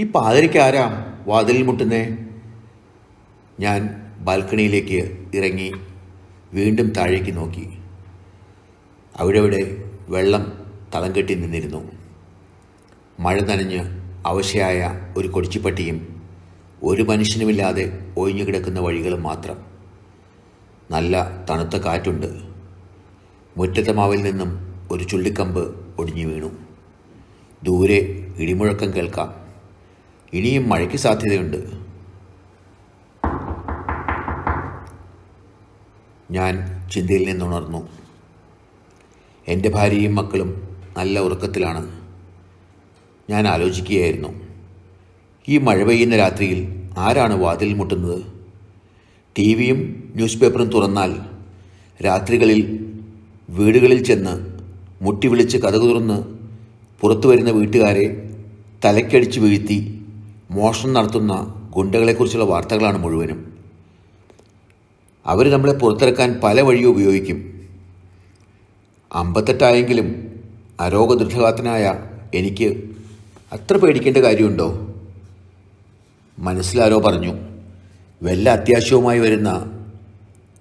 ഈ പാതിരയ്ക്ക് ആരാ വാതിലിൽ മുട്ടുന്നേ? ഞാൻ ബാൽക്കണിയിലേക്ക് ഇറങ്ങി വീണ്ടും താഴേക്ക് നോക്കി. അവിടെ വെള്ളം തളം കെട്ടി നിന്നിരുന്നു. മഴ നനഞ്ഞ് അവശയായ ഒരു കൊടിച്ചിപ്പട്ടിയും ഒരു മനുഷ്യനുമില്ലാതെ ഒഴിഞ്ഞു കിടക്കുന്ന വഴികളും മാത്രം. നല്ല തണുത്ത കാറ്റുണ്ട്. മുറ്റത്തെ മാവിൽ നിന്നും ഒരു ചുള്ളിക്കമ്പ് ഒടിഞ്ഞു വീണു. ദൂരെ ഇടിമുഴക്കം കേൾക്കാം. ഇനിയും മഴയ്ക്ക് സാധ്യതയുണ്ട്. ഞാൻ ചിന്തയിൽ നിന്നുണർന്നു. എൻ്റെ ഭാര്യയും മക്കളും നല്ല ഉറക്കത്തിലാണ്. ഞാൻ ആലോചിക്കുകയായിരുന്നു, ഈ മഴ പെയ്യുന്ന രാത്രിയിൽ ആരാണ് വാതിൽ മുട്ടുന്നത്? ടി വിയും ന്യൂസ് പേപ്പറും തുറന്നാൽ രാത്രികളിൽ വീടുകളിൽ ചെന്ന് മുട്ടി വിളിച്ച് കതക് തുറന്ന് പുറത്തു വരുന്ന വീട്ടുകാരെ തലയ്ക്കടിച്ച് വീഴ്ത്തി മോഷണം നടത്തുന്ന ഗുണ്ടകളെക്കുറിച്ചുള്ള വാർത്തകളാണ് മുഴുവനും. അവർ നമ്മളെ പുറത്തിറക്കാൻ പല വഴിയും ഉപയോഗിക്കും. 58 അരോഗദൃഢഗാത്രനായ എനിക്ക് അത്ര പേടിക്കേണ്ട കാര്യമുണ്ടോ? മനസ്സിലാരോ പറഞ്ഞു, വല്ല അത്യാവശ്യവുമായി വരുന്ന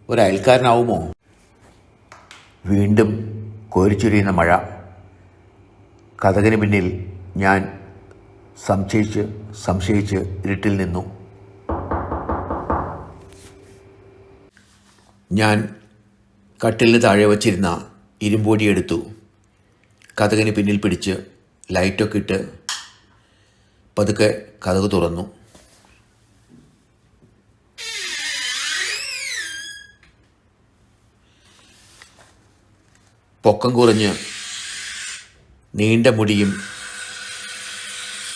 ഒരയൽക്കാരനാവുമോ? വീണ്ടും കോരിച്ചൊരിയുന്ന മഴ. കതകിന് പിന്നിൽ ഞാൻ സംശയിച്ച് ഇരുട്ടിൽ നിന്നു. ഞാൻ കട്ടിലിന് താഴെ വച്ചിരുന്ന ഇരുമ്പൊടി എടുത്തു. കതകിന് പിന്നിൽ പിടിച്ച് ലൈറ്റൊക്കെ ഇട്ട് പതുക്കെ കതക് തുറന്നു. പൊക്കം കുറഞ്ഞ് നീണ്ട മുടിയും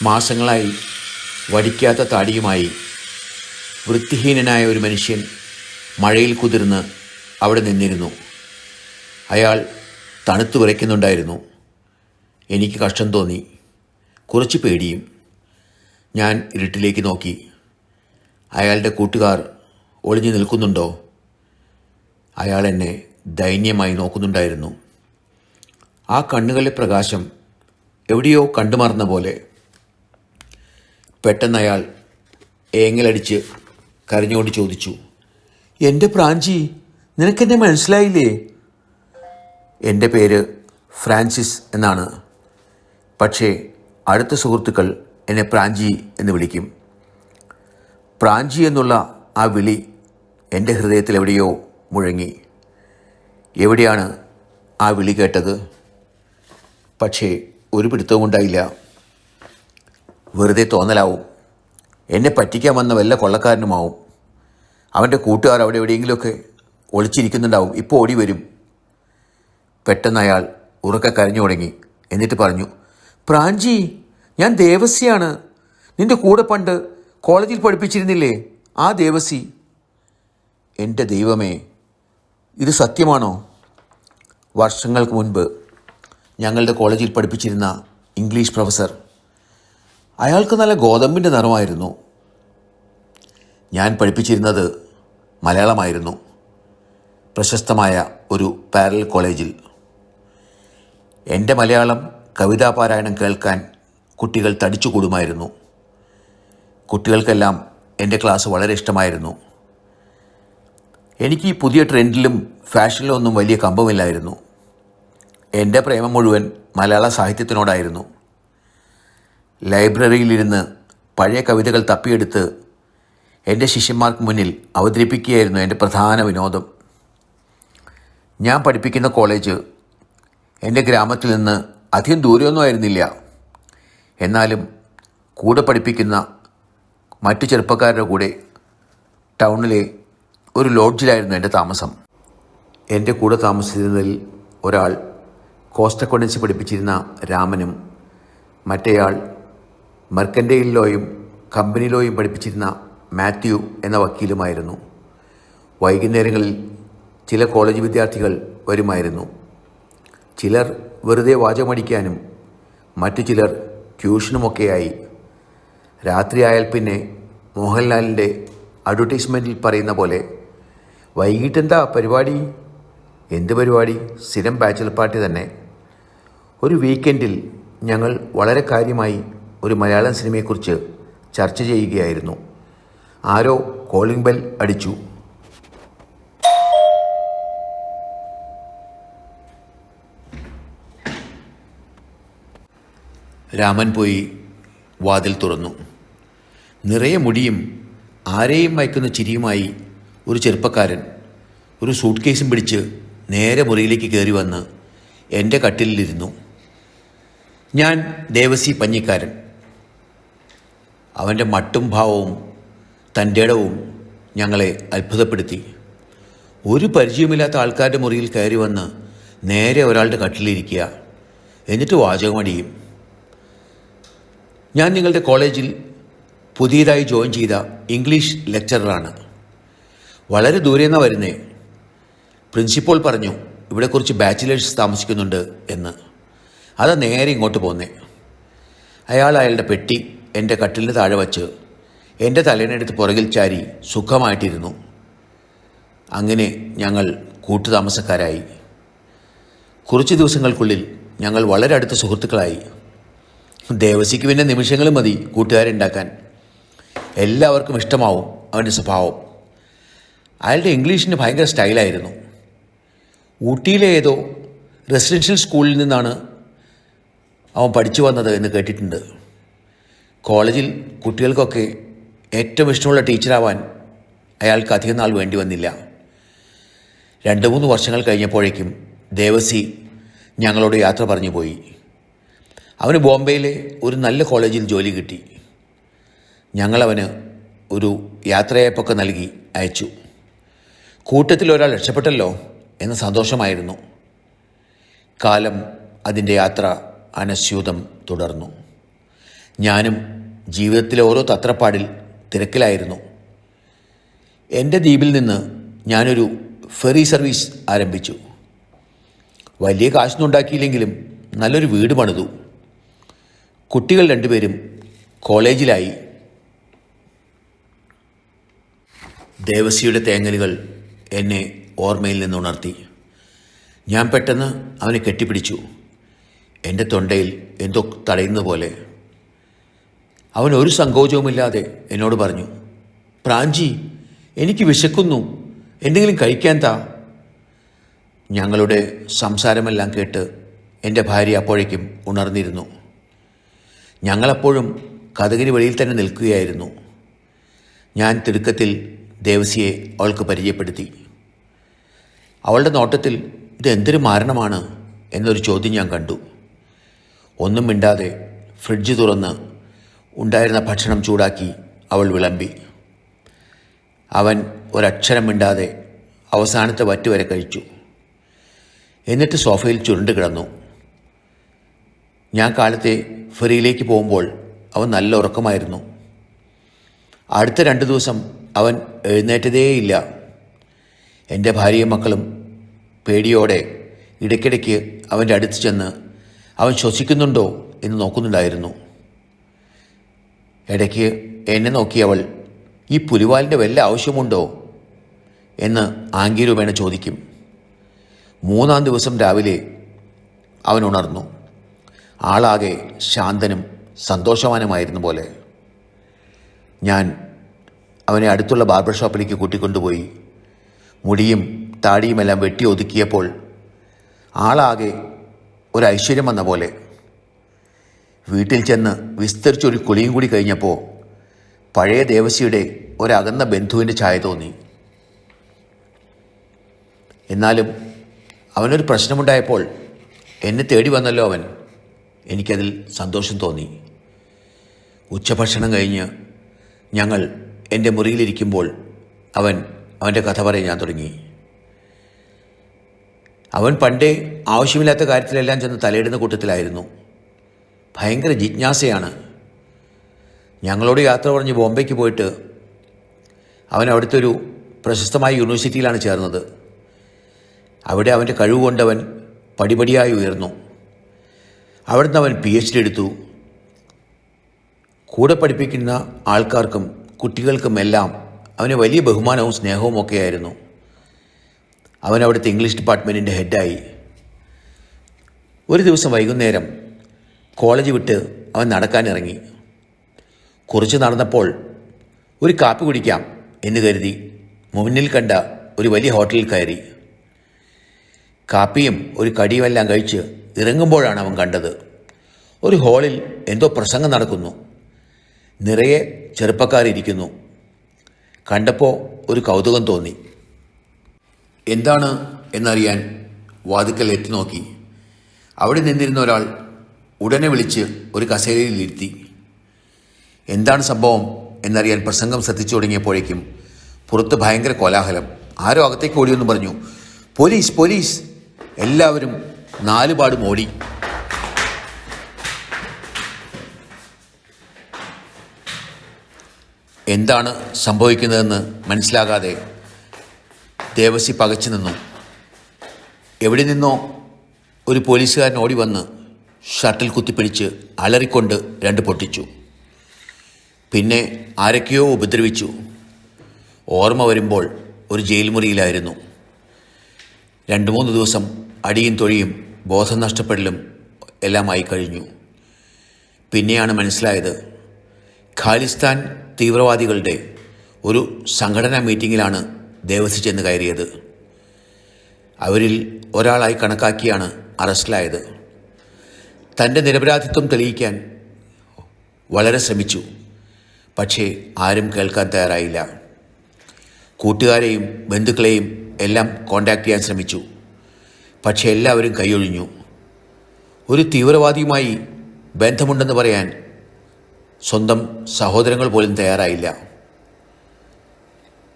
മാസങ്ങളായി വടിക്കാത്ത താടിയുമായി വൃത്തിഹീനനായ ഒരു മനുഷ്യൻ മഴയിൽ കുതിർന്ന് അവിടെ നിന്നിരുന്നു. അയാൾ തണുത്തു വിറയ്ക്കുന്നുണ്ടായിരുന്നു. എനിക്ക് കഷ്ടം തോന്നി, കുറച്ച് പേടിയും. ഞാൻ ഇരുട്ടിലേക്ക് നോക്കി. അയാളുടെ കൂട്ടുകാർ ഒളിഞ്ഞു നിൽക്കുന്നുണ്ടോ? അയാൾ എന്നെ ദയനീയമായി നോക്കുന്നുണ്ടായിരുന്നു. ആ കണ്ണുകളിലെ പ്രകാശം എവിടെയോ കണ്ടുമറന്ന പോലെ. പെട്ടെന്ന് അയാൾ ഏങ്ങലടിച്ച് കരഞ്ഞുകൊണ്ട് ചോദിച്ചു, എൻ്റെ പ്രാഞ്ചി, നിനക്കെന്നെ മനസ്സിലായില്ലേ? എൻ്റെ പേര് ഫ്രാൻസിസ് എന്നാണ്. പക്ഷേ അടുത്ത സുഹൃത്തുക്കൾ എന്നെ പ്രാഞ്ചി എന്ന് വിളിക്കും. പ്രാഞ്ചി എന്നുള്ള ആ വിളി എൻ്റെ ഹൃദയത്തിൽ എവിടെയോ മുഴങ്ങി. എവിടെയാണ് ആ വിളി കേട്ടത്? പക്ഷേ ഒരു പിടുത്തവും ഉണ്ടായില്ല. വെറുതെ തോന്നലാവും. എന്നെ പറ്റിക്കാൻ വന്ന വല്ല കൊള്ളക്കാരനുമാവും. അവൻ്റെ കൂട്ടുകാർ അവിടെ എവിടെയെങ്കിലുമൊക്കെ ഒളിച്ചിരിക്കുന്നുണ്ടാവും. ഇപ്പോൾ ഓടി വരും. പെട്ടെന്ന് അയാൾ ഉറക്കെ കരഞ്ഞു തുടങ്ങി. എന്നിട്ട് പറഞ്ഞു, പ്രാഞ്ചി, ഞാൻ ദേവസിയാണ്. നിൻ്റെ കൂടെ പണ്ട് കോളേജിൽ പഠിപ്പിച്ചിരുന്നില്ലേ, ആ ദേവസി. എൻ്റെ ദൈവമേ, ഇത് സത്യമാണോ? വർഷങ്ങൾക്ക് മുൻപ് ഞങ്ങളുടെ കോളേജിൽ പഠിപ്പിച്ചിരുന്ന ഇംഗ്ലീഷ് പ്രൊഫസർ. അയാൾക്ക് നല്ല ഗോതമ്പിൻ്റെ നിറമായിരുന്നു. ഞാൻ പഠിപ്പിച്ചിരുന്നത് മലയാളമായിരുന്നു, പ്രശസ്തമായ ഒരു പാരലൽ കോളേജിൽ. എൻ്റെ മലയാളം കവിതാപാരായണം കേൾക്കാൻ കുട്ടികൾ തടിച്ചുകൂടുമായിരുന്നു. കുട്ടികൾക്കെല്ലാം എൻ്റെ ക്ലാസ് വളരെ ഇഷ്ടമായിരുന്നു. എനിക്ക് ഈ പുതിയ ട്രെൻഡിലും ഫാഷനിലും ഒന്നും വലിയ കമ്പമില്ലായിരുന്നു. എൻ്റെ പ്രേമം മുഴുവൻ മലയാള സാഹിത്യത്തിനോടായിരുന്നു. ലൈബ്രറിയിലിരുന്ന് പഴയ കവിതകൾ തപ്പിയെടുത്ത് എൻ്റെ ശിഷ്യന്മാർക്ക് മുന്നിൽ അവതരിപ്പിക്കുകയായിരുന്നു എൻ്റെ പ്രധാന വിനോദം. ഞാൻ പഠിപ്പിക്കുന്ന കോളേജ് എൻ്റെ ഗ്രാമത്തിൽ നിന്ന് അധികം ദൂരമൊന്നും ആയിരുന്നില്ല. എന്നാലും കൂടെ പഠിപ്പിക്കുന്ന മറ്റു ചെറുപ്പക്കാരുടെ കൂടെ ടൗണിലെ ഒരു ലോഡ്ജിലായിരുന്നു എൻ്റെ താമസം. എൻ്റെ കൂടെ താമസിച്ചിരുന്നതിൽ ഒരാൾ കോസ്റ്റ് അക്കൗണ്ടൻസി പഠിപ്പിച്ചിരുന്ന രാമനും മറ്റേയാൾ മെർക്കൻറ്റൈൽ ലോയും കമ്പനി ലോയും പഠിപ്പിച്ചിരുന്ന മാത്യു എന്ന വക്കീലുമായിരുന്നു. വൈകുന്നേരങ്ങളിൽ ചില കോളേജ് വിദ്യാർത്ഥികൾ വരുമായിരുന്നു. ചിലർ വെറുതെ വാചകമടിക്കാനും മറ്റു ചിലർ ട്യൂഷനുമൊക്കെയായി. രാത്രിയായാൽ പിന്നെ മോഹൻലാലിൻ്റെ അഡ്വർടൈസ്മെൻറ്റിൽ പറയുന്ന പോലെ, വൈകിട്ടെന്താ പരിപാടി? എന്ത് പരിപാടി? സ്ഥിരം ബാച്ചലർ പാർട്ടി തന്നെ. ഒരു വീക്കെൻഡിൽ ഞങ്ങൾ വളരെ കാര്യമായി ഒരു മലയാളം സിനിമയെക്കുറിച്ച് ചർച്ച ചെയ്യുകയായിരുന്നു. ആരോ കോളിംഗ് ബെൽ അടിച്ചു. രാമൻ പോയി വാതിൽ തുറന്നു. നിറയെ മുടിയും ആരെയും മയക്കുന്ന ചിരിയുമായി ഒരു ചെറുപ്പക്കാരൻ ഒരു സൂട്ട് കേസും പിടിച്ച് നേരെ മുറിയിലേക്ക് കയറി വന്ന് എൻ്റെ കട്ടിലിരുന്നു. ഞാൻ ദേവസി പഞ്ഞിക്കാരൻ. അവൻ്റെ മട്ടും ഭാവവും തൻ്റെ ഇടവും ഞങ്ങളെ അത്ഭുതപ്പെടുത്തി. ഒരു പരിചയമില്ലാത്ത ആൾക്കാരുടെ മുറിയിൽ കയറി വന്ന് നേരെ ഒരാളുടെ കട്ടിലിരിക്കുക, എന്നിട്ട് വാചകമടിയും. ഞാൻ നിങ്ങളുടെ കോളേജിൽ പുതിയതായി ജോയിൻ ചെയ്ത ഇംഗ്ലീഷ് ലെക്ചററാണ്. വളരെ ദൂരെ നിന്നാണ് വരുന്നേ. പ്രിൻസിപ്പോൾ പറഞ്ഞു ഇവിടെ കുറച്ച് ബാച്ചിലേഴ്സ് താമസിക്കുന്നുണ്ട് എന്ന്. അതാ നേരെ ഇങ്ങോട്ട് പോന്നേ. അയാളുടെ പെട്ടി എൻ്റെ കട്ടിലിന് താഴെ വച്ച് എൻ്റെ തലേനെടുത്ത് പുറകിൽ ചാരി സുഖമായിട്ടിരുന്നു. അങ്ങനെ ഞങ്ങൾ കൂട്ടുതാമസക്കാരായി. കുറച്ച് ദിവസങ്ങൾക്കുള്ളിൽ ഞങ്ങൾ വളരെ അടുത്ത സുഹൃത്തുക്കളായി. ദേവസിക്ക് പിന്നെ നിമിഷങ്ങൾ മതി കൂട്ടുകാരുണ്ടാക്കാൻ. എല്ലാവർക്കും ഇഷ്ടമാവും അവൻ്റെ സ്വഭാവം. അയാളുടെ ഇംഗ്ലീഷിന് ഭയങ്കര സ്റ്റൈലായിരുന്നു. ഊട്ടിയിലെ ഏതോ റെസിഡൻഷ്യൽ സ്കൂളിൽ നിന്നാണ് അവൻ പഠിച്ചു വന്നത് എന്ന് കേട്ടിട്ടുണ്ട്. കോളേജിൽ കുട്ടികൾക്കൊക്കെ ഏറ്റവും ഇഷ്ടമുള്ള ടീച്ചറാവാൻ അയാൾക്ക് അധികം നാൾ വേണ്ടി വന്നില്ല. 2-3 വർഷങ്ങൾ കഴിഞ്ഞപ്പോഴേക്കും ദേവസി ഞങ്ങളോട് യാത്ര പറഞ്ഞു പോയി. അവന് ബോംബെയിലെ ഒരു നല്ല കോളേജിൽ ജോലി കിട്ടി. ഞങ്ങളവന് ഒരു യാത്രയപ്പൊക്കെ നൽകി അയച്ചു. കൂട്ടത്തിൽ ഒരാൾ രക്ഷപ്പെട്ടല്ലോ എന്ന സന്തോഷമായിരുന്നു. കാലം അതിൻ്റെ യാത്ര അനശ്യൂതം തുടർന്നു. ഞാനും ജീവിതത്തിലെ ഓരോ തത്രപ്പാടിൽ തിരക്കിലായിരുന്നു. എൻ്റെ ദ്വീപിൽ നിന്ന് ഞാനൊരു ഫെറി സർവീസ് ആരംഭിച്ചു. വലിയ കാശൊന്നും ഉണ്ടാക്കിയില്ലെങ്കിലും നല്ലൊരു വീട് പണിതു. കുട്ടികൾ 2 പേരും കോളേജിലായി. ദേവസിയുടെ തേങ്ങലുകൾ എന്നെ ഓർമ്മയിൽ നിന്ന് ഉണർത്തി. ഞാൻ പെട്ടെന്ന് അവനെ കെട്ടിപ്പിടിച്ചു. എൻ്റെ തൊണ്ടയിൽ എന്തോ തടയുന്ന പോലെ. അവൻ ഒരു സങ്കോചവുമില്ലാതെ എന്നോട് പറഞ്ഞു, പ്രാഞ്ചി, എനിക്ക് വിശക്കുന്നു, എന്തെങ്കിലും കഴിക്കാൻ താ. ഞങ്ങളുടെ സംസാരമെല്ലാം കേട്ട് എൻ്റെ ഭാര്യ അപ്പോഴേക്കും ഉണർന്നിരുന്നു. ഞങ്ങളപ്പോഴും കതകിന് വെളിയിൽ തന്നെ നിൽക്കുകയായിരുന്നു. ഞാൻ തിടുക്കത്തിൽ ദേവസിയെ അവൾക്ക് പരിചയപ്പെടുത്തി. അവളുടെ നോട്ടത്തിൽ ഇതെന്തൊരു മാരണമാണ് എന്നൊരു ചോദ്യം ഞാൻ കണ്ടു. ഒന്നും മിണ്ടാതെ ഫ്രിഡ്ജ് തുറന്ന് ഉണ്ടായിരുന്ന ഭക്ഷണം ചൂടാക്കി അവൾ വിളമ്പി. അവൻ ഒരക്ഷരം മിണ്ടാതെ അവസാനത്തെ വറ്റ് വരെ കഴിച്ചു. എന്നിട്ട് സോഫയിൽ ചുരുണ്ട് കിടന്നു. ഞാൻ കാലത്തെ ഫെറിയിലേക്ക് പോകുമ്പോൾ അവൻ നല്ല ഉറക്കമായിരുന്നു. അടുത്ത 2 ദിവസം അവൻ എഴുന്നേറ്റതേയില്ല. എൻ്റെ ഭാര്യയും മക്കളും പേടിയോടെ ഇടയ്ക്കിടയ്ക്ക് അവൻ്റെ അടുത്ത് ചെന്ന് അവൻ ശ്വസിക്കുന്നുണ്ടോ എന്ന് നോക്കുന്നുണ്ടായിരുന്നു. ഇടയ്ക്ക് എന്നെ നോക്കി അവൾ, ഈ പുലിവാലിൻ്റെ വല്ല ആവശ്യമുണ്ടോ എന്ന് ആംഗ്യരൂപേണ ചോദിക്കും. 3-ാം ദിവസം രാവിലെ അവൻ ഉണർന്നു. ആളാകെ ശാന്തനും സന്തോഷവാനുമായിരുന്നു പോലെ. ഞാൻ അവനെ അടുത്തുള്ള ബാർബർ ഷോപ്പിലേക്ക് കൂട്ടിക്കൊണ്ടുപോയി. മുടിയും താടിയുമെല്ലാം വെട്ടി ഒതുക്കിയപ്പോൾ ആളാകെ ഒരു ഐശ്വര്യം വന്ന പോലെ. വീട്ടിൽ ചെന്ന് വിസ്തരിച്ചൊരു കുളിയും കൂടി കഴിഞ്ഞപ്പോൾ പഴയ ദേവസിയുടെ ഒരകന്ന ബന്ധുവിൻ്റെ ഛായ തോന്നി. എന്നാലും അവനൊരു പ്രശ്നമുണ്ടായപ്പോൾ എന്നെ തേടി വന്നല്ലോ അവൻ. എനിക്കതിൽ സന്തോഷം തോന്നി. ഉച്ചഭക്ഷണം കഴിഞ്ഞ് ഞങ്ങൾ എൻ്റെ മുറിയിലിരിക്കുമ്പോൾ അവൻ്റെ കഥ പറയാൻ ഞാൻ തുടങ്ങി. അവൻ പണ്ടേ ആവശ്യമില്ലാത്ത കാര്യത്തിലെല്ലാം ചെന്ന് തലയിടുന്ന കൂട്ടത്തിലായിരുന്നു. ഭയങ്കര ജിജ്ഞാസയാണ്. ഞങ്ങളോട് യാത്ര പറഞ്ഞ് ബോംബെക്ക് പോയിട്ട് അവൻ അവിടുത്തെ ഒരു പ്രശസ്തമായ യൂണിവേഴ്സിറ്റിയിലാണ് ചേർന്നത്. അവിടെ അവൻ്റെ കഴിവ് കൊണ്ടവൻ പടിപടിയായി ഉയർന്നു. അവിടുന്ന് അവൻ PhD എടുത്തു. കൂടെ പഠിപ്പിക്കുന്ന ആൾക്കാർക്കും കുട്ടികൾക്കും എല്ലാം അവന് വലിയ ബഹുമാനവും സ്നേഹവും ഒക്കെയായിരുന്നു. അവൻ അവിടുത്തെ ഇംഗ്ലീഷ് ഡിപ്പാർട്ട്മെൻറ്റിൻ്റെ ഹെഡായി. ഒരു ദിവസം വൈകുന്നേരം കോളേജ് വിട്ട് അവൻ നടക്കാനിറങ്ങി. കുറച്ച് നടന്നപ്പോൾ ഒരു കാപ്പി കുടിക്കാം എന്ന് കരുതി മുന്നിൽ കണ്ട ഒരു വലിയ ഹോട്ടലിൽ കയറി. കാപ്പിയും ഒരു കടിയുമെല്ലാം കഴിച്ച് ഇറങ്ങുമ്പോഴാണ് അവൻ കണ്ടത്, ഒരു ഹാളിൽ എന്തോ പ്രസംഗം നടക്കുന്നു. നിറയെ ചെറുപ്പക്കാരിയ്ക്കുന്നു. കണ്ടപ്പോൾ ഒരു കൗതുകം തോന്നി. എന്താണ് എന്നറിയാൻ വാതിക്കൽ എത്തി നോക്കി. അവിടെ നിന്നിരുന്ന ഒരാൾ ഉടനെ വിളിച്ച് ഒരു കസേരയിൽ ഇരുത്തി. എന്താണ് സംഭവം എന്നറിയാൻ പ്രസംഗം ശ്രദ്ധിച്ചു തുടങ്ങിയപ്പോഴേക്കും പുറത്ത് ഭയങ്കര കോലാഹലം. ആരോ അകത്തേക്ക് ഓടിയെന്ന് പറഞ്ഞു, പോലീസ് പോലീസ്! എല്ലാവരും നാലുപാടും ഓടി. എന്താണ് സംഭവിക്കുന്നതെന്ന് മനസ്സിലാകാതെ ദേവസി പകച്ചു നിന്നു. എവിടെ നിന്നോ ഒരു പോലീസുകാരൻ ഓടി വന്ന് ഷർട്ടിൽ കുത്തിപ്പിടിച്ച് അലറിക്കൊണ്ട് രണ്ട് പൊട്ടിച്ചു. പിന്നെ ആരൊക്കെയോ ഉപദ്രവിച്ചു. ഓർമ്മ വരുമ്പോൾ ഒരു ജയിൽ മുറിയിലായിരുന്നു. 2-3 ദിവസം അടിയും തൊഴിയും ബോധം നഷ്ടപ്പെടലും എല്ലാമായി കഴിഞ്ഞു. പിന്നെയാണ് മനസ്സിലായത്, ഖാലിസ്ഥാൻ തീവ്രവാദികളുടെ ഒരു സംഘടനാ മീറ്റിങ്ങിലാണ് ദേവസി ചെന്ന് കയറിയത്. അവരിൽ ഒരാളായി കണക്കാക്കിയാണ് അറസ്റ്റിലായത്. തൻ്റെ നിരപരാധിത്വം തെളിയിക്കാൻ വളരെ ശ്രമിച്ചു. പക്ഷേ ആരും കേൾക്കാൻ തയ്യാറായില്ല. കൂട്ടുകാരെയും ബന്ധുക്കളെയും എല്ലാം കോണ്ടാക്ട് ചെയ്യാൻ ശ്രമിച്ചു. പക്ഷേ എല്ലാവരും കൈയൊഴിഞ്ഞു. ഒരു തീവ്രവാദിയുമായി ബന്ധമുണ്ടെന്ന് പറയാൻ സ്വന്തം സഹോദരങ്ങൾ പോലും തയ്യാറായില്ല.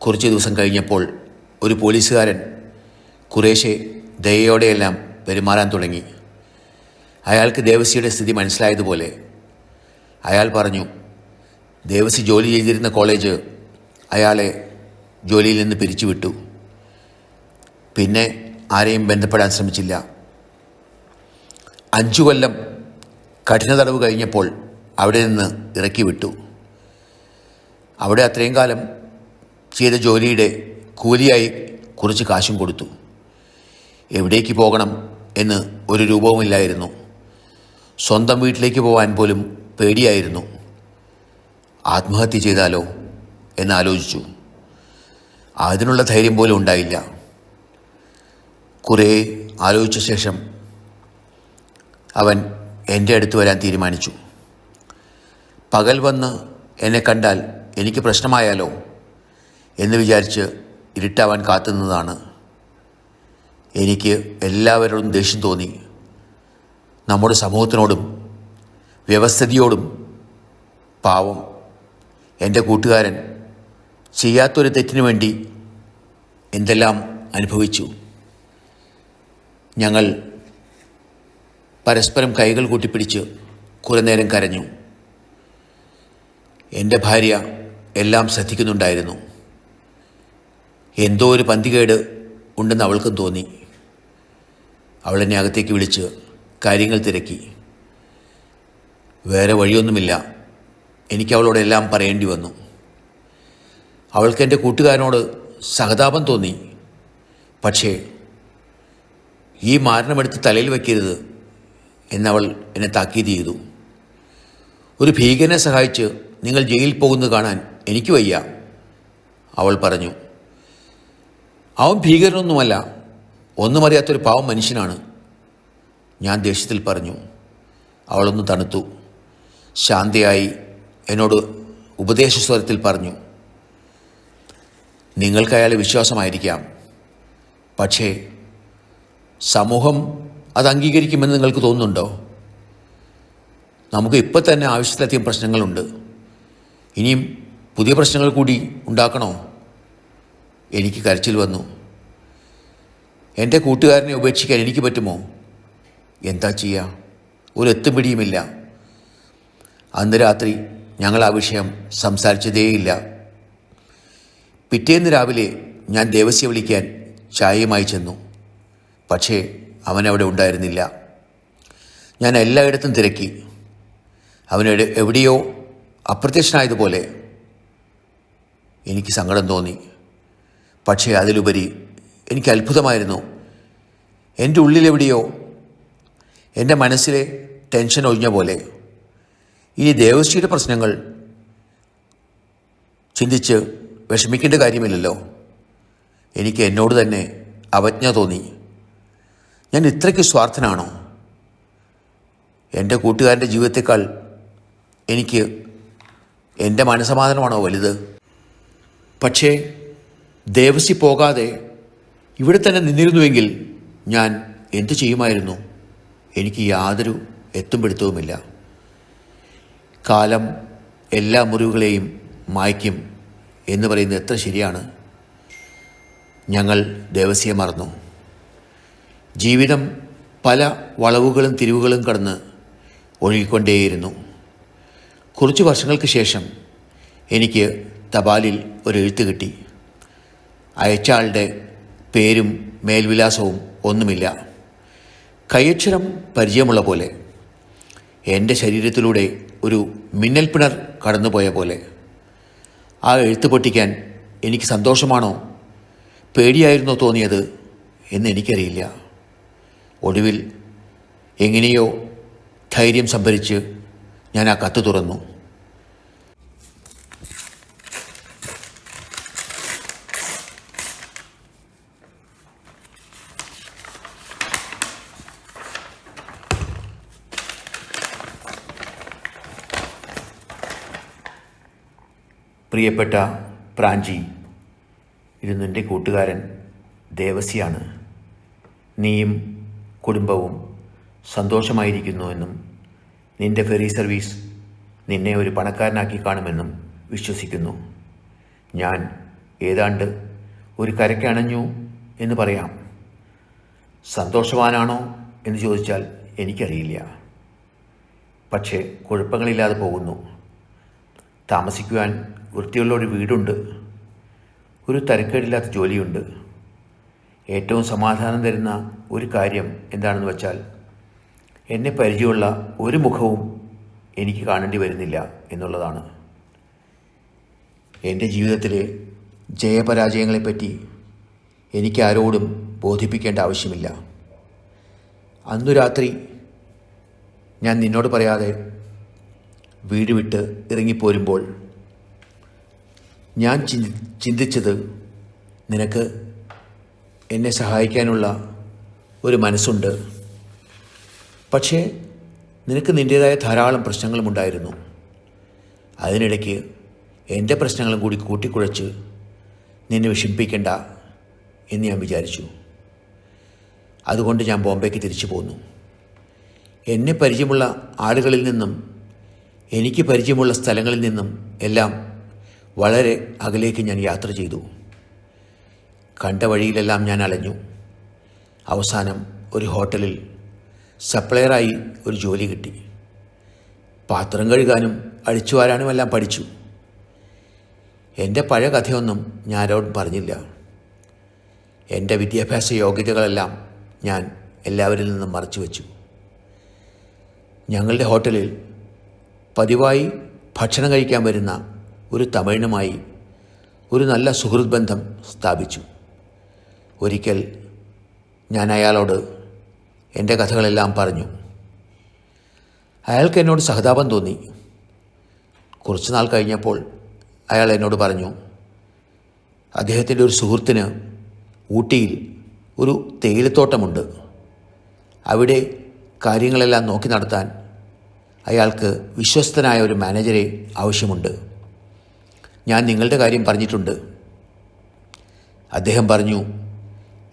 കുറച്ച് ദിവസം കഴിഞ്ഞപ്പോൾ ഒരു പോലീസുകാരൻ കുറേശ്ശെ ദയയോടെയെല്ലാം പെരുമാറാൻ തുടങ്ങി. അയാൾക്ക് ദേവസിയുടെ സ്ഥിതി മനസ്സിലായതുപോലെ അയാൾ പറഞ്ഞു, ദേവസി ജോലി ചെയ്തിരുന്ന കോളേജ് അയാളെ ജോലിയിൽ നിന്ന് പിരിച്ചുവിട്ടു. പിന്നെ ആരെയും ബന്ധപ്പെടാൻ ശ്രമിച്ചില്ല. 5 കൊല്ലം കഠിന തടവ് കഴിഞ്ഞപ്പോൾ അവിടെ നിന്ന് ഇറക്കി വിട്ടു. അവിടെ അത്രയും കാലം ചെയ്ത ജോലിയുടെ കൂലിയായി കുറച്ച് കാശും കൊടുത്തു. എവിടേക്ക് പോകണം എന്ന് ഒരു രൂപവുമില്ലായിരുന്നു. സ്വന്തം വീട്ടിലേക്ക് പോകാൻ പോലും പേടിയായിരുന്നു. ആത്മഹത്യ ചെയ്താലോ എന്നാലോചിച്ചു. അതിനുള്ള ധൈര്യം പോലും ഉണ്ടായില്ല. കുറേ ആലോചിച്ച ശേഷം അവൻ എൻ്റെ അടുത്ത് വരാൻ തീരുമാനിച്ചു. പകൽ വന്ന് എന്നെ കണ്ടാൽ എനിക്ക് പ്രശ്നമായാലോ എന്ന് വിചാരിച്ച് ഇരുട്ടാവാൻ കാത്തുനിന്നതാണ്. എനിക്ക് എല്ലാവരോടും ദേഷ്യം തോന്നി. നമ്മുടെ സമൂഹത്തിനോടും വ്യവസ്ഥിതിയോടും. പാവം എൻ്റെ കൂട്ടുകാരൻ ചെയ്യാത്തൊരു തെറ്റിനു വേണ്ടി എന്തെല്ലാം അനുഭവിച്ചു. ഞങ്ങൾ പരസ്പരം കൈകൾ കൂട്ടിപ്പിടിച്ച് കുറേ നേരം കരഞ്ഞു. എൻ്റെ ഭാര്യ എല്ലാം ശ്രദ്ധിക്കുന്നുണ്ടായിരുന്നു. എന്തോ ഒരു പന്തികേട് ഉണ്ടെന്ന് അവൾക്കും തോന്നി. അവൾ എന്നെ അകത്തേക്ക് വിളിച്ച് കാര്യങ്ങൾ തിരക്കി. വേറെ വഴിയൊന്നുമില്ല. എനിക്ക് അവളോടെല്ലാം പറയേണ്ടി വന്നു. അവൾക്ക് എൻ്റെ കൂട്ടുകാരനോട് സഹതാപം തോന്നി. പക്ഷേ ഈ മാരണമെടുത്ത് തലയിൽ വയ്ക്കരുത് എന്നവൾ എന്നെ താക്കീത് ചെയ്തു. ഒരു ഭീകരനെ സഹായിച്ച് നിങ്ങൾ ജയിലിൽ പോകുന്നത് കാണാൻ എനിക്ക് വയ്യ, അവൾ പറഞ്ഞു. അവൻ ഭീകരനൊന്നുമല്ല, ഒന്നും അറിയാത്തൊരു പാവം മനുഷ്യനാണ്, ഞാൻ ദേഷ്യത്തിൽ പറഞ്ഞു. അവളൊന്ന് തണുത്തു. ശാന്തയായി എന്നോട് ഉപദേശസ്വരത്തിൽ പറഞ്ഞു, നിങ്ങൾക്ക് അയാളെ വിശ്വാസമായിരിക്കാം, പക്ഷേ സമൂഹം അത് അംഗീകരിക്കുമെന്ന് നിങ്ങൾക്ക് തോന്നുന്നുണ്ടോ? നമുക്ക് ഇപ്പം തന്നെ ആവശ്യത്തിലധികം പ്രശ്നങ്ങളുണ്ട്. ഇനിയും പുതിയ പ്രശ്നങ്ങൾ കൂടി ഉണ്ടാക്കണോ? എനിക്ക് കരച്ചിൽ വന്നു. എൻ്റെ കൂട്ടുകാരനെ ഉപേക്ഷിക്കാൻ എനിക്ക് പറ്റുമോ? എന്താ ചെയ്യുക? ഒരു എത്തും പിടിയുമില്ല. അന്ന് രാത്രി ഞങ്ങൾ ആ വിഷയം സംസാരിച്ചതേയില്ല. പിറ്റേന്ന് രാവിലെ ഞാൻ ദേവസ്യ വിളിക്കാൻ ചായയുമായി ചെന്നു. പക്ഷേ അവനവിടെ ഉണ്ടായിരുന്നില്ല. ഞാൻ എല്ലായിടത്തും തിരക്കി. അവനവിടെ എവിടെയോ അപ്രത്യക്ഷനായതുപോലെ എനിക്ക് സങ്കടം തോന്നി. പക്ഷേ അതിലുപരി എനിക്ക് അത്ഭുതമായിരുന്നു. എൻ്റെ ഉള്ളിലെവിടെയോ എൻ്റെ മനസ്സിലെ ടെൻഷൻ ഒഴിഞ്ഞ പോലെ ഇനി ദേവശ്രീയുടെ പ്രശ്നങ്ങൾ ചിന്തിച്ച് വിഷമിക്കേണ്ട കാര്യമില്ലല്ലോ. എനിക്ക് എന്നോട് തന്നെ അവജ്ഞ തോന്നി. ഞാൻ ഇത്രയ്ക്ക് സ്വാർത്ഥനാണോ? എൻ്റെ കൂട്ടുകാരൻ്റെ ജീവിതത്തെക്കാൾ എനിക്ക് എൻ്റെ മനസമാധാനമാണോ വലുത്? പക്ഷേ ദേവസി പോകാതെ ഇവിടെ തന്നെ നിന്നിരുന്നുവെങ്കിൽ ഞാൻ എന്തു ചെയ്യുമായിരുന്നു? എനിക്ക് യാതൊരു എത്തുംപിടുത്തവുമില്ല. കാലം എല്ലാ മുറിവുകളെയും മായ്ക്കും എന്ന് പറയുന്നത് എത്ര ശരിയാണ്. ഞങ്ങൾ ദേവസിയെ മറന്നു. ജീവിതം പല വളവുകളും തിരിവുകളും കടന്ന് ഒഴുകിക്കൊണ്ടേയിരുന്നു. കുറച്ച് വർഷങ്ങൾക്ക് ശേഷം എനിക്ക് തപാലിൽ ഒരു എഴുത്ത് കിട്ടി. അയച്ചയാളുടെ പേരും മേൽവിലാസവും ഒന്നുമില്ല. കൈയക്ഷരം പരിചയമുള്ള പോലെ, എൻ്റെ ശരീരത്തിലൂടെ ഒരു മിന്നൽ പിണർ കടന്നുപോയ പോലെ. ആ എഴുത്ത് പൊട്ടിക്കാൻ എനിക്ക് സന്തോഷമാണോ പേടിയായിരുന്നോ തോന്നിയത് എന്ന് എനിക്കറിയില്ല. ഒടുവിൽ എങ്ങനെയോ ധൈര്യം സംഭരിച്ച് ഞാൻ ആ കത്ത് തുറന്നു. പ്രിയപ്പെട്ട പ്രാഞ്ചി, ഇത് നിൻ്റെ കൂട്ടുകാരൻ ദേവസിയാണ്. നീയും കുടുംബവും സന്തോഷമായിരിക്കുന്നുവെന്നും നിൻ്റെ ഫെറി സർവീസ് നിന്നെ ഒരു പണക്കാരനാക്കി കാണുമെന്നും വിശ്വസിക്കുന്നു. ഞാൻ ഏതാണ്ട് ഒരു കരയ്ക്കണഞ്ഞു എന്ന് പറയാം. സന്തോഷവാനാണോ എന്ന് ചോദിച്ചാൽ എനിക്കറിയില്ല. പക്ഷേ കുഴപ്പങ്ങളില്ലാതെ പോകുന്നു. താമസിക്കുവാൻ വൃത്തിയുള്ള ഒരു വീടുണ്ട്. ഒരു തരക്കേടില്ലാത്ത ജോലിയുണ്ട്. ഏറ്റവും സമാധാനം തരുന്ന ഒരു കാര്യം എന്താണെന്ന് വെച്ചാൽ എന്നെ പരിചയമുള്ള ഒരു മുഖവും എനിക്ക് കാണേണ്ടി വരുന്നില്ല എന്നുള്ളതാണ്. എൻ്റെ ജീവിതത്തിലെ ജയപരാജയങ്ങളെപ്പറ്റി എനിക്കാരോടും ബോധിപ്പിക്കേണ്ട ആവശ്യമില്ല. അന്നു രാത്രി ഞാൻ നിന്നോട് പറയാതെ വീട് വിട്ട് ഇറങ്ങിപ്പോരുമ്പോൾ ഞാൻ ചിന്തിച്ചത്, നിനക്ക് എന്നെ സഹായിക്കാനുള്ള ഒരു മനസ്സുണ്ട്. പക്ഷേ നിനക്ക് നിൻ്റേതായ ധാരാളം പ്രശ്നങ്ങളുമുണ്ടായിരുന്നു. അതിനിടയ്ക്ക് എൻ്റെ പ്രശ്നങ്ങളും കൂടി കൂട്ടിക്കുഴച്ച് നിന്നെ വിഷമിപ്പിക്കേണ്ട എന്ന് ഞാൻ വിചാരിച്ചു. അതുകൊണ്ട് ഞാൻ ബോംബെക്ക് തിരിച്ചു പോന്നു. എന്നെ പരിചയമുള്ള ആളുകളിൽ നിന്നും എനിക്ക് പരിചയമുള്ള സ്ഥലങ്ങളിൽ നിന്നും എല്ലാം വളരെ അകലേക്ക് ഞാൻ യാത്ര ചെയ്തു. കണ്ട വഴിയിലെല്ലാം ഞാൻ അലഞ്ഞു. അവസാനം ഒരു ഹോട്ടലിൽ സപ്ലയറായി ഒരു ജോലി കിട്ടി. പാത്രം കഴുകാനും അടിച്ചു വാരാനും എല്ലാം പഠിച്ചു. എൻ്റെ പഴയ കഥയൊന്നും ഞാൻ ആരോടും പറഞ്ഞില്ല. എൻ്റെ വിദ്യാഭ്യാസ യോഗ്യതകളെല്ലാം ഞാൻ എല്ലാവരിൽ നിന്നും മറച്ചു വച്ചു. ഞങ്ങളുടെ ഹോട്ടലിൽ പതിവായി ഭക്ഷണം കഴിക്കാൻ വരുന്ന ഒരു തമിഴനുമായി ഒരു നല്ല സുഹൃത്ത് ബന്ധം സ്ഥാപിച്ചു. ഒരിക്കൽ ഞാൻ അയാളോട് എൻ്റെ കഥകളെല്ലാം പറഞ്ഞു. അയാൾക്ക് എന്നോട് സഹതാപം തോന്നി. കുറച്ച് നാൾ കഴിഞ്ഞപ്പോൾ അയാൾ എന്നോട് പറഞ്ഞു, അദ്ദേഹത്തിൻ്റെ ഒരു സുഹൃത്തിന് ഊട്ടിയിൽ ഒരു തേയിലത്തോട്ടമുണ്ട്. അവിടെ കാര്യങ്ങളെല്ലാം നോക്കി നടത്താൻ അയാൾക്ക് വിശ്വസ്തനായ ഒരു മാനേജരെ ആവശ്യമുണ്ട്. ഞാൻ നിങ്ങളുടെ കാര്യം പറഞ്ഞിട്ടുണ്ട്. അദ്ദേഹം പറഞ്ഞു,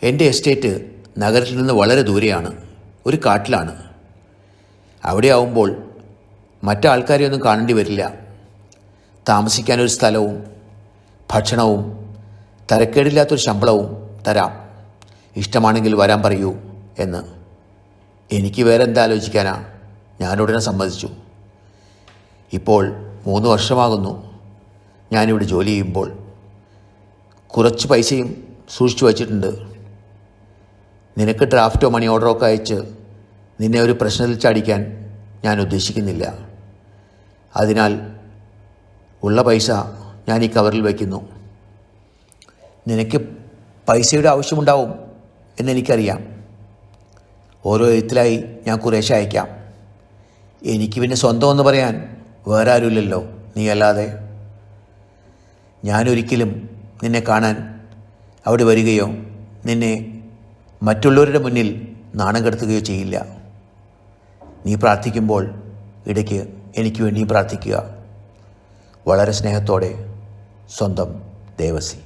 എൻ്റെ എസ്റ്റേറ്റ് നഗരത്തിൽ നിന്ന് വളരെ ദൂരെയാണ്, ഒരു കാട്ടിലാണ്. അവിടെ ആവുമ്പോൾ മറ്റാൾക്കാരെയൊന്നും കാണേണ്ടി വരില്ല. താമസിക്കാനൊരു സ്ഥലവും ഭക്ഷണവും തരക്കേടില്ലാത്തൊരു ശമ്പളവും തരാം. ഇഷ്ടമാണെങ്കിൽ വരാൻ പറയൂ എന്ന്. എനിക്ക് വേറെ എന്താ ആലോചിക്കാനാ? ഞാനുടനെ സമ്മതിച്ചു. ഇപ്പോൾ 3 വർഷമാകുന്നു ഞാനിവിടെ ജോലി ചെയ്യുമ്പോൾ. കുറച്ച് പൈസയും സൂക്ഷിച്ചു വച്ചിട്ടുണ്ട്. നിനക്ക് ഡ്രാഫ്റ്റോ മണി ഓർഡറോ ഒക്കെ അയച്ച് നിന്നെ ഒരു പ്രശ്നത്തിൽ ചാടിക്കാൻ ഞാൻ ഉദ്ദേശിക്കുന്നില്ല. അതിനാൽ ഉള്ള പൈസ ഞാൻ ഈ കവറിൽ വയ്ക്കുന്നു. നിനക്ക് പൈസയുടെ ആവശ്യമുണ്ടാവും എന്നെനിക്കറിയാം. ഓരോ എഴുത്തിലായി ഞാൻ കുറേശ്ശെ അയക്കാം. എനിക്ക് പിന്നെ സ്വന്തം എന്ന് പറയാൻ വേറെ ആരുമില്ലല്ലോ, നീ അല്ലാതെ. ഞാനൊരിക്കലും നിന്നെ കാണാൻ അവിടെ വരികയോ നിന്നെ മറ്റുള്ളവരുടെ മുന്നിൽ നാണം കെടുത്തുകയോ ചെയ്യില്ല. നീ പ്രാർത്ഥിക്കുമ്പോൾ ഇടയ്ക്ക് എനിക്ക് വേണ്ടിയും പ്രാർത്ഥിക്കുക. വളരെ സ്നേഹത്തോടെ, സ്വന്തം ദേവസി.